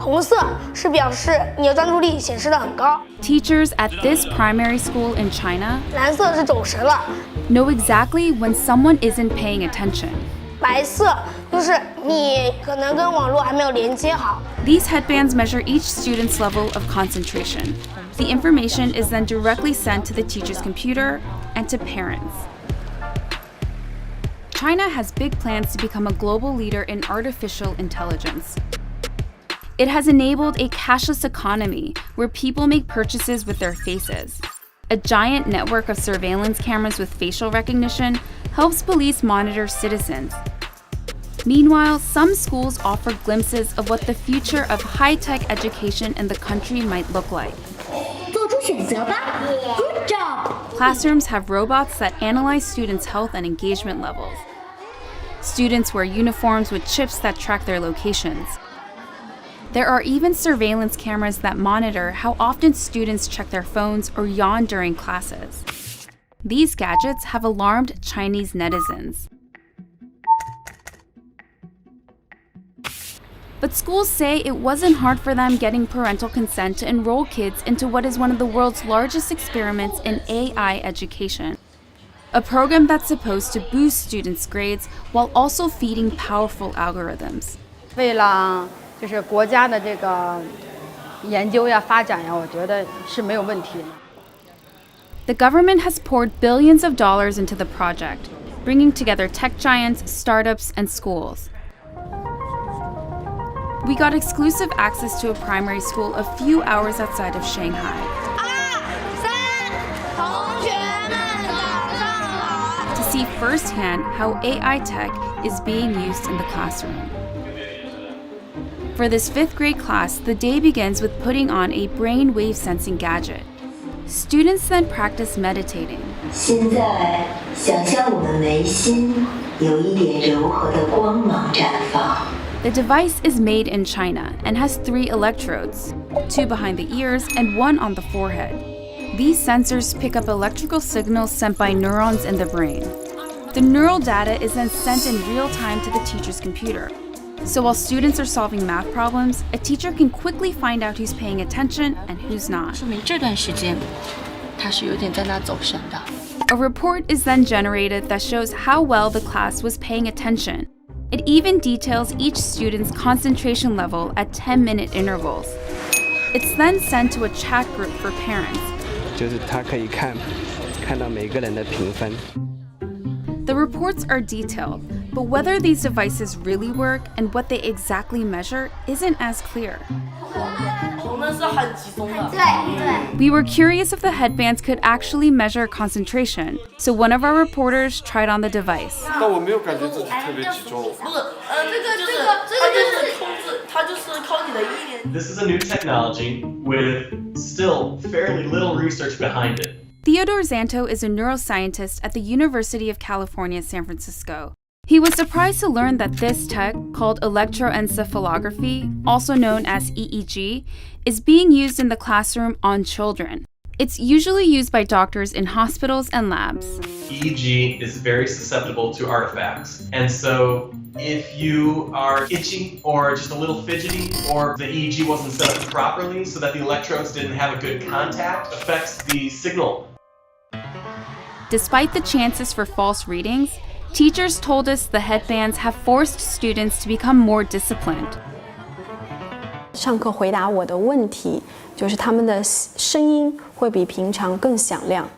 红色是表示你的专注力显示得很高， Teachers at this primary school in China 蓝色是走神了， know exactly when someone isn't paying attention. 白色就是你可能跟网络还没有连接好。 These headbands measure each student's level of concentration. The information is then directly sent to the teacher's computer and to parents. China has big plans to become a global leader in artificial intelligence. It has enabled a cashless economy where people make purchases with their faces. A giant network of surveillance cameras with facial recognition helps police monitor citizens. Meanwhile, some schools offer glimpses of what the future of high-tech education in the country might look like. 做出选择吧 Good job! Classrooms have robots that analyze students' health and engagement levels. Students wear uniforms with chips that track their locations. There are even surveillance cameras that monitor how often students check their phones or yawn during classes. These gadgets have alarmed Chinese netizens. But schools say it wasn't hard for them getting parental consent to enroll kids into what is one of the world's largest experiments in AI education. A program that's supposed to boost students' grades while also feeding powerful algorithms. 为了就是国家的这个研究呀、发展呀，我觉得是没有问题的。 The government has poured billions of dollars into the project, bringing together tech giants, startups, and schools. We got exclusive access to a primary school a few hours outside of Shanghai. 同学们早上好。 To see firsthand how AI tech is being used in the classroom. For this 5th grade class, the day begins with putting on a brainwave sensing gadget. Students then practice meditating. 现在想象我们眉心有一点柔和的光芒绽放。 The device is made in China and has 3 electrodes, 2 behind the ears and 1 on the forehead. These sensors pick up electrical signals sent by neurons in the brain. The neural data is then sent in real time to the teacher's computer. So while students are solving math problems, a teacher can quickly find out who's paying attention and who's not. 说明这段时间他是有点在那走神的。 A report is then generated that shows how well the class was paying attention. It even details each student's concentration level at 10-minute intervals. It's then sent to a chat group for parents. 就是他可以看到每个人的评分。 The reports are detailed, but whether these devices really work and what they exactly measure isn't as clear. We were curious if the headbands could actually measure concentration, so one of our reporters tried on the device. 但我没有感觉自己特别集中。This is a new technology with still fairly little research behind it. Theodore Zanto is a neuroscientist at the University of California, San Francisco. He was surprised to learn that this tech, called electroencephalography, also known as EEG, is being used in the classroom on children. It's usually used by doctors in hospitals and labs. EEG is very susceptible to artifacts. And so if you are itchy or just a little fidgety, or the EEG wasn't set up properly so that the electrodes didn't have a good contact, affects the signal. Despite the chances for false readings, teachers told us the headbands have forced students to become more disciplined. 上课回答我的问题，就是他们的声音会比平常更响亮。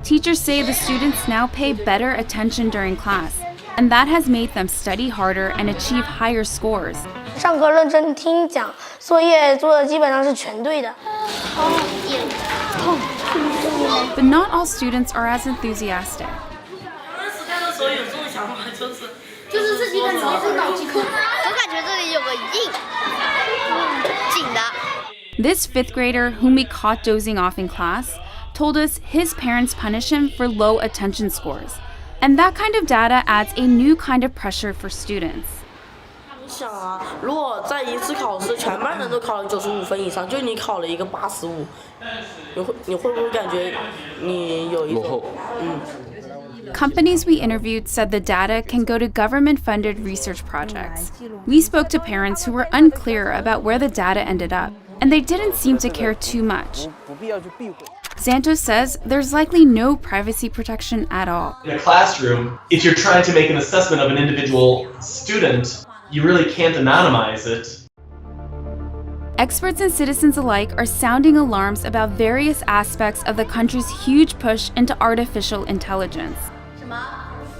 Teachers say the students now pay better attention during class, and that has made them study harder and achieve higher scores. 上课认真听讲，作业做的基本上是全对的。 But not all students are as enthusiastic. 就是自己感觉是脑筋空，我感觉这里有个紧的。 This 5th grader, whom we caught dozing off in class, told us his parents punish him for low attention scores. And that kind of data adds a new kind of pressure for students. 想啊，如果在一次考试全班人都考了95分以上，就你考了一个85，你会不会感觉你有一种 Companies we interviewed said the data can go to government-funded research projects. We spoke to parents who were unclear about where the data ended up, and they didn't seem to care too much. Xantos says there's likely no privacy protection at all. In a classroom, if you're trying to make an assessment of an individual student, you really can't anonymize it. Experts and citizens alike are sounding alarms about various aspects of the country's huge push into artificial intelligence.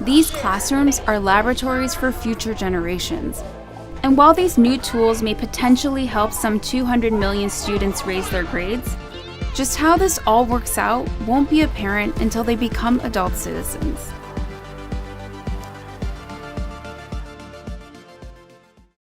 These classrooms are laboratories for future generations. And while these new tools may potentially help some 200 million students raise their grades, just how this all works out won't be apparent until they become adult citizens.